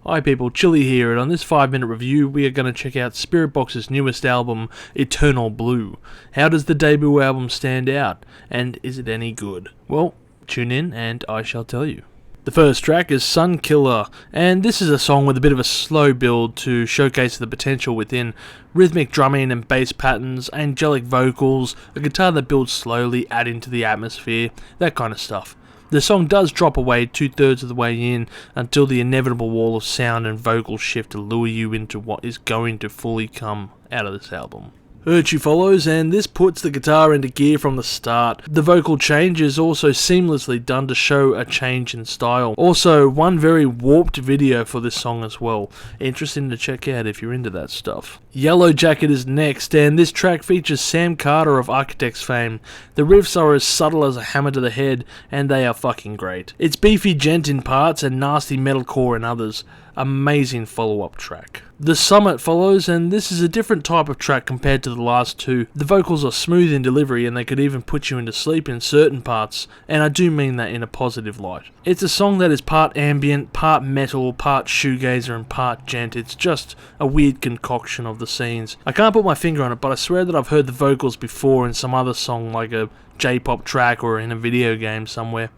Hi people, Chili here, and on this 5-minute review we are going to check out Spiritbox's newest album, Eternal Blue. How does the debut album stand out, and is it any good? Well, tune in and I shall tell you. The first track is Sun Killer, and this is a song with a bit of a slow build to showcase the potential within rhythmic drumming and bass patterns, angelic vocals, a guitar that builds slowly, adding to the atmosphere, that kind of stuff. The song does drop away 2/3 of the way in until the inevitable wall of sound and vocal shift to lure you into what is going to fully come out of this album. Urchie follows, and this puts the guitar into gear from the start. The vocal change is also seamlessly done to show a change in style. Also, one very warped video for this song as well. Interesting to check out if you're into that stuff. Yellow Jacket is next, and this track features Sam Carter of Architects fame. The riffs are as subtle as a hammer to the head, and they are fucking great. It's beefy djent in parts and nasty metalcore in others. Amazing follow-up track. The Summit follows, and this is a different type of track compared to the last two. The vocals are smooth in delivery, and they could even put you into sleep in certain parts, and I do mean that in a positive light. It's a song that is part ambient, part metal, part shoegazer, and part djent. It's just a weird concoction of the scenes. I can't put my finger on it, but I swear that I've heard the vocals before in some other song, like a J-pop track or in a video game somewhere.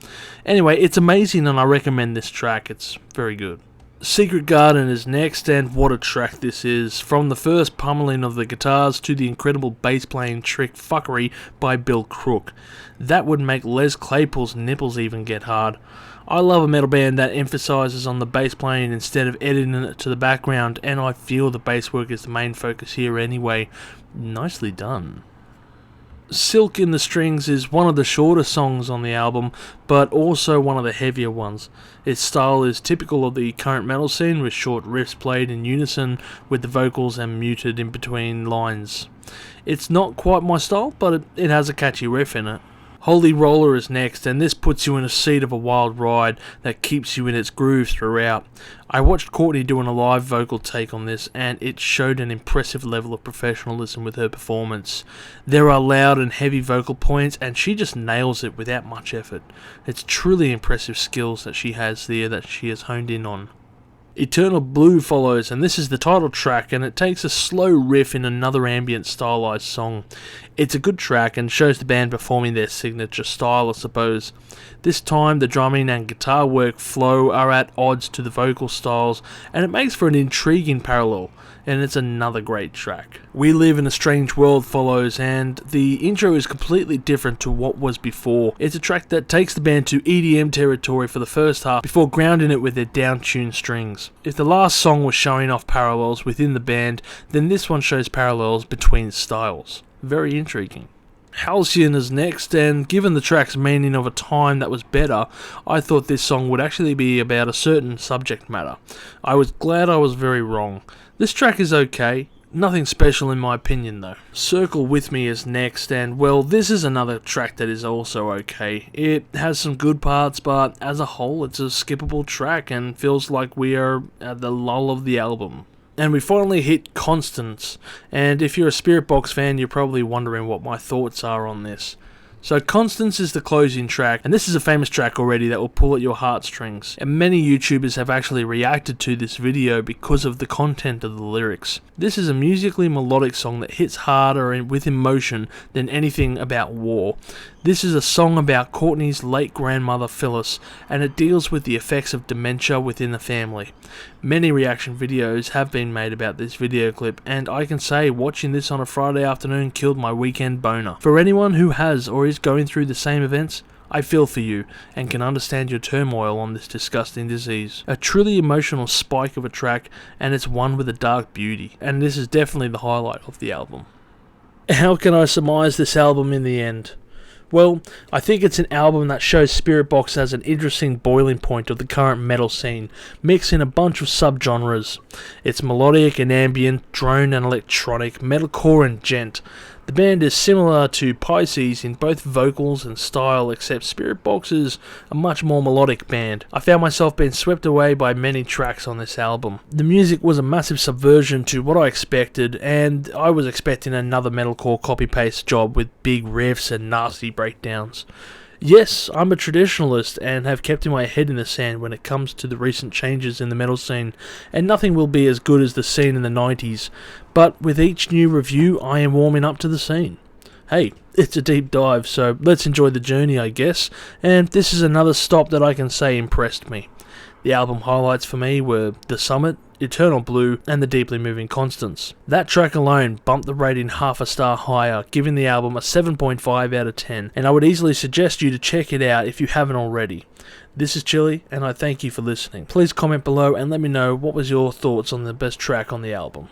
Anyway, it's amazing, and I recommend this track. It's very good. Secret Garden is next, and what a track this is. From the first pummeling of the guitars to the incredible bass playing trick fuckery by Bill Crook. That would make Les Claypool's nipples even get hard. I love a metal band that emphasises on the bass playing instead of editing it to the background, and I feel the bass work is the main focus here anyway. Nicely done. Silk in the Strings is one of the shorter songs on the album, but also one of the heavier ones. Its style is typical of the current metal scene, with short riffs played in unison with the vocals and muted in between lines. It's not quite my style, but it has a catchy riff in it. Holy Roller is next, and this puts you in a seat of a wild ride that keeps you in its groove throughout. I watched Courtney doing a live vocal take on this, and it showed an impressive level of professionalism with her performance. There are loud and heavy vocal points, and she just nails it without much effort. It's truly impressive skills that she has there that she has honed in on. Eternal Blue follows, and this is the title track, and it takes a slow riff in another ambient stylized song. It's a good track and shows the band performing their signature style, I suppose. This time the drumming and guitar work flow are at odds to the vocal styles, and it makes for an intriguing parallel, and it's another great track. We Live in a Strange World follows, and the intro is completely different to what was before. It's a track that takes the band to EDM territory for the first half before grounding it with their down-tuned strings. If the last song was showing off parallels within the band, then this one shows parallels between styles. Very intriguing. Halcyon is next, and given the track's meaning of a time that was better, I thought this song would actually be about a certain subject matter. I was glad I was very wrong. This track is okay. Nothing special in my opinion though. Circle With Me is next, and well, this is another track that is also okay. It has some good parts, but as a whole it's a skippable track and feels like we are at the lull of the album. And we finally hit Constance, and if you're a Spiritbox fan, you're probably wondering what my thoughts are on this. So Constance is the closing track, and this is a famous track already that will pull at your heartstrings, and many YouTubers have actually reacted to this video because of the content of the lyrics. This is a musically melodic song that hits harder and with emotion than anything about war. This is a song about Courtney's late grandmother Phyllis, and it deals with the effects of dementia within the family. Many reaction videos have been made about this video clip, and I can say watching this on a Friday afternoon killed my weekend boner. For anyone who has or is going through the same events, I feel for you and can understand your turmoil on this disgusting disease. A truly emotional spike of a track, and it's one with a dark beauty, and this is definitely the highlight of the album. How can I surmise this album in the end? Well, I think it's an album that shows Spiritbox as an interesting boiling point of the current metal scene, mixing a bunch of subgenres. It's melodic and ambient, drone and electronic, metalcore and djent. The band is similar to Pisces in both vocals and style, except Spiritbox is a much more melodic band. I found myself being swept away by many tracks on this album. The music was a massive subversion to what I expected, and I was expecting another metalcore copy-paste job with big riffs and nasty breakdowns. Yes, I'm a traditionalist and have kept my head in the sand when it comes to the recent changes in the metal scene, and nothing will be as good as the scene in the 90s, but with each new review I am warming up to the scene. Hey, it's a deep dive, so let's enjoy the journey, I guess, and this is another stop that I can say impressed me. The album highlights for me were The Summit, Eternal Blue, and The Deeply Moving Constants. That track alone bumped the rating half a star higher, giving the album a 7.5 out of 10, and I would easily suggest you to check it out if you haven't already. This is Chili, and I thank you for listening. Please comment below and let me know what was your thoughts on the best track on the album.